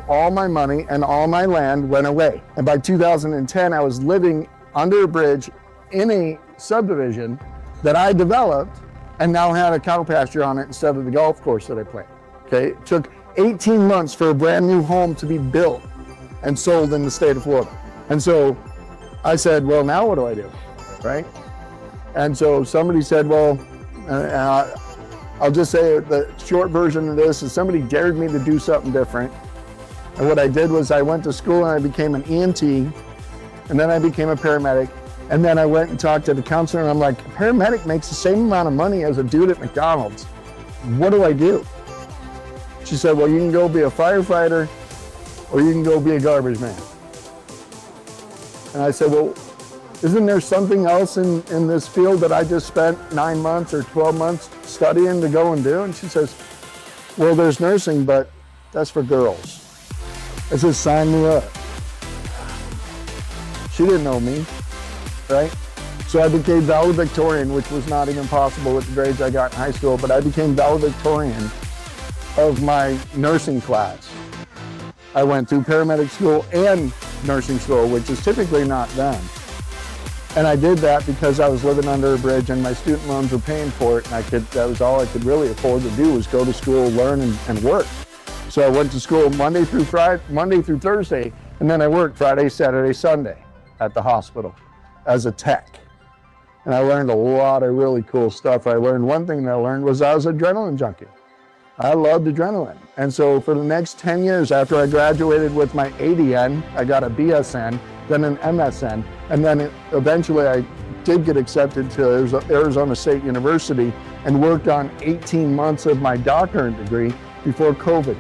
all my money and all my land went away. And by 2010, I was living under a bridge in a subdivision that I developed and now had a cow pasture on it instead of the golf course that I played. Okay, it took 18 months for a brand new home to be built and sold in the state of Florida. And so I said, well, now what do I do, right? And so somebody said, well, I'll just say the short version of this is somebody dared me to do something different. And what I did was I went to school and I became an EMT, and then I became a paramedic. And then I went and talked to the counselor and I'm like, a paramedic makes the same amount of money as a dude at McDonald's. What do I do? She said, well, you can go be a firefighter or you can go be a garbage man. And I said, well, isn't there something else in this field that I just spent 9 months or 12 months studying to go and do? And she says, well, there's nursing, but that's for girls. I said, sign me up. She didn't know me, right? So I became valedictorian, which was not even possible with the grades I got in high school, but I became valedictorian of my nursing class. I went through paramedic school and nursing school, which is typically not done. And I did that because I was living under a bridge and my student loans were paying for it, and that was all I could really afford to do was go to school, learn, and work. So I went to school Monday through Thursday, and then I worked Friday, Saturday, Sunday at the hospital as a tech. And I learned a lot of really cool stuff. I learned one thing that I learned was I was an adrenaline junkie. I loved adrenaline. And so for the next 10 years after I graduated with my ADN, I got a BSN, then an MSN, and then eventually I did get accepted to Arizona State University and worked on 18 months of my doctorate degree before COVID.